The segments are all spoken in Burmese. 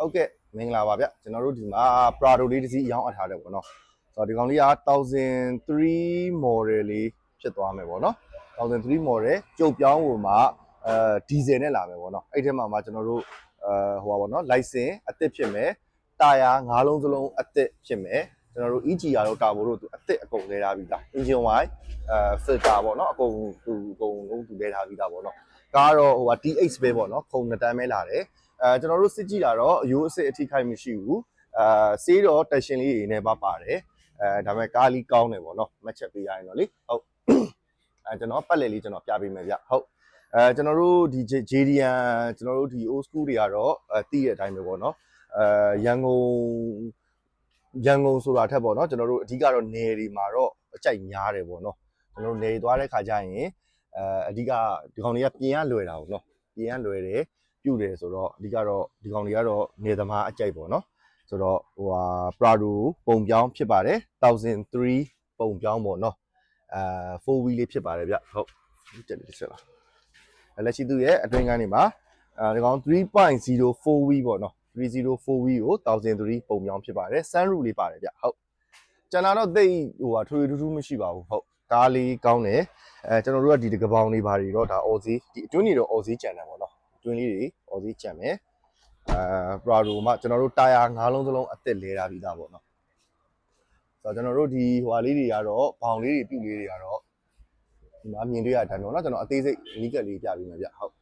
ဟုတ်ကဲ့မင်္ဂလာပါဗျကျွန်တော်တို့ဒီမှာ Prado လေးတစ်စီးရောင်းအပ်ထားတယ်ပေါ့နော်ဆိုတော့ဒီကောင်လေးက1003 model လေးဖြစ်သွားမယ်ပေါ့နော်1003 model ကြုတ်ပြောင်းကိုမှဒီဇယ်နဲ့လာမယ်ပေါ့နော်အဲ့ထဲမှာမှကျွန်တော်တို့ဟိုပါပေါ့နော် license အသစ်ဖြစ်မယ်တာယာ၅လုံးစလုံးအသစ်ဖြစ်မယ်ကျွန်တော်တို့ EGR တို့တာဘိုတို့အသစ်အကုန်လဲထားပြီးသား engine wise filter ပေါ့နော်အကုန်လုံးသူလဲထားပြီးသားပေါ့နော်ကားတော့ဟိုက TX ပဲပေါ့နော်ခုံနှစ်တန်းပဲလာတယ်ကျွန်တော်တို့စစ်ကြည့်တာတော့အယိုးအစစ်အထိခိုက်မရှိဘူးဆေးတော့တက်ရှင်လေးတွေနဲ့ပါတယ်ဒါပေမဲ့ကားလေးကောင်းတယ်ပေါ့နော်မှတ်ချက်ပေးရရင်တော့လေဟုတ်ကျွန်တော်ပတ်လည်လေးကျွန်တော်ပြပေးမယ်ဗျဟုတ်ကျွန်တော်တို့ဒီ JDN ကျွန်တော်တို့ဒီ old school တွေကတော့သိတဲ့အတိုင်းပဲပေါ့နော်ရန်ကုန်ဆိုတာထက်ပေါ့နော်ကျွန်တော်တို့အဓိကတော့နယ်တွေမှာတော့အကြိုက်များတယ်ပေါ့နော်ကျွန်တော်တို့နယ်သွားတဲ့ခါကျရင်အဓိကဒီကောင်တွေကပြင်ရလွယ်တာပေါ့နော်ပြင်ရလွယ်တယ်ပြုတ်တယ်ဆိုတော့အဓိကတော့ဒီကောင်တွေကတော့နေသမားအကြိုက်ပေါ့နော်ဆိုတော့ဟိုဟာ Prado ပုံပြောင်းဖြစ်ပါတယ်1003ပုံပြောင်းပေါ့နော်4 wheel လေးဖြစ်ပါတယ်ဗျဟုတ်တက်လေးဆက်လာလက်ရှိသူရဲ့အတွင်းကန်းတွေမှာဒီကောင် 3.0 4 wheel ပေါ့နော်304 wheel ကို1003ပုံပြောင်းဖြစ်ပါတယ် sunroof လေးပါတယ်ဗျဟုတ်ကျန်တာတော့သိဟိုဟာထွေထူးထူးမရှိပါဘူးဟုတ်ကားလေးကောင်းတယ်ကျွန်တော်တို့ကဒီကပောင်လေးပါတွေတော့ဒါအော်စီဒီအတွင်းတွေတော့အော်စီကြံတယ်ပေါ့နော်အတွင်းလေးတွေအော်စီကြံမယ်Prado မှာကျွန်တော်တို့တာယာ၅လုံးစလုံးအသစ်လဲထားပြီးသားပေါ့နော်ဆိုတော့ကျွန်တော်တို့ဒီဟိုဟာလေးတွေကတော့ဘောင်လေးတွေပြုတ်လေးတွေကတော့ဒီမှာမြင်တွေ့ရတဲ့အတိုင်းပေါ့နော်ကျွန်တော်အသေးစိတ်နီးကပ်လေးပြပေးမယ်ဗျဟုတ်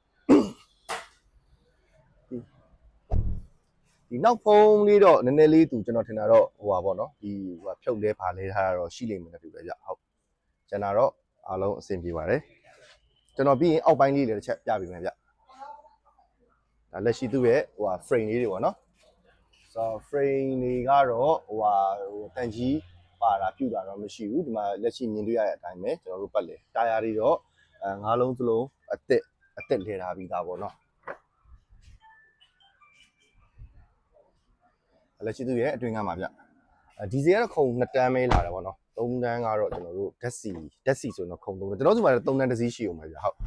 ဒီနောက်ဖုံးလေးတော့နည်းနည်းလေးသူကျွန်တော်ထင်တာတော့ဟိုပါပေါ့နော်ဒီဟိုဖြုတ်လဲပါလဲထားတာတော့ရှိလိမ့်မယ်တူပဲဗျဟုတ်ကျန်တာတော့အားလုံးအဆင်ပြေပါတယ်ကျွန်တော်ပြီးရင်အောက်ပိုင်းလေးလည်းတစ်ချက်ပြပေးမယ်ဗျဒါလက်ရှိသူ့ရဲ့ဟိုဟာ frame လေးတွေပေါ့နော်ဆိုတော့ frame တွေကတော့ဟိုဟာတန်ကြီးပါတာပြုတ်တာတော့မရှိဘူးဒီမှာလက်ရှိမြင်တွေ့ရတဲ့အတိုင်းပဲကျွန်တော်တို့ပတ်လေတာယာတွေတော့၅လုံးစလုံးအသစ်လဲထားပြီးသားပေါ့နော်လက်ရှိသူ့ရဲ့အတွင်းကမှာဗျဒီဇယ်ကတော့ခုံ2တန်းပဲလာတယ်ပေါ့နော်3တန်းကတော့ကျွန်တော်တို့ဓာတ်စီဆိုတော့ခုံ3တန်းကျွန်တော်တို့မှာ3တန်းတစ်စီးရှိအောင်ပဲဗျဟုတ်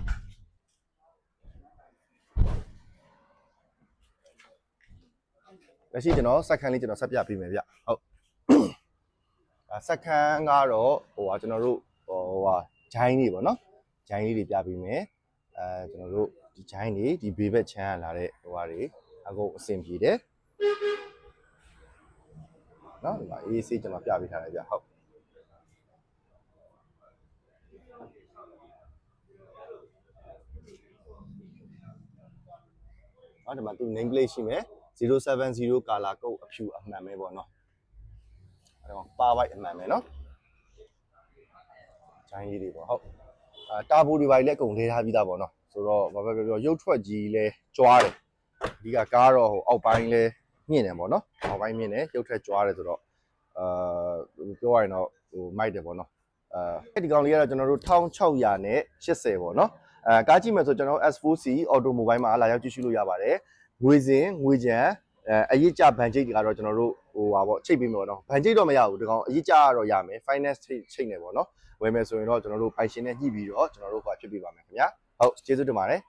လက်ရှိကျွန်တော်စက္ကန့်လေးကျွန်တော်ဆက်ပြပေးမယ်ဗျဟုတ်စက္ကန့်ကတော့ဟိုဟာကျွန်တော်တို့ဟိုဟာဂျိုင်းလေးပေါ့နော်ဂျိုင်းလေးတွေပြပေးမယ်ကျွန်တော်တို့ဒီဂျိုင်းတွေဒီဘေးဘက်ချမ်းလာတဲ့ဟိုဟာတွေအကုန်အဆင်ပြေတယ်နော်ဒီမှာ AC ကျွန်တော်ပြပေးထားတယ်ဗျဟုတ်နော်ဒီမှာသူ name plate ရှိမယ်070 color code အဖြူအမှန်ပဲပေါ့နော်အဲ့တော့ပါဝိုက်အမှန်ပဲနော်ဂျိုင်းကြီးတွေပေါ့ဟုတ်တာဘိုတွေပါလည်းအကုန်လေးထားပြီးသားပေါ့နော်ဆိုတော့ဘာပဲပြောရုပ်ထွက်ကြီးလဲကြွားတယ်အဓိကကားတော့ဟိုအောက်ပိုင်းလဲမြင့်တယ်ပေါ့နော်အောက်ပိုင်းမြင့်တယ်ရုပ်ထွက်ကြွားတယ်ဆိုတော့ပြောရရင်တော့ဟိုမိုက်တယ်ပေါ့နော်ဒီကောင်လေးကတော့ကျွန်တော်တို့1600နဲ့80ပေါ့နော်ကားကြည့်မယ်ဆိုကျွန်တော် S4C Automobile မှာလာရောက်ကြည့်ရှုလို့ရပါတယ်ငွေစဉ်ငွေကြံအရစ်ကြဘန်ဂျိတ်တွေကတော့ကျွန်တော်တို့ဟိုပါပေါ့ချိတ်ပေးမယ်ပေါ့နော်ဘန်ဂျိတ်တော့မရဘူးဒီကောင်အရစ်ကြကတော့ရမယ် finance ချိတ်နေပေါ့နော်ဝယ်မယ်ဆိုရင်တော့ကျွန်တော်တို့ပိုင်ရှင်နဲ့ညှိပြီးတော့ကျွန်တော်တို့ဟိုဖြစ်ပေးပါမယ်ခင်ဗျာဟုတ်ကျေးဇူးတင်ပါတယ်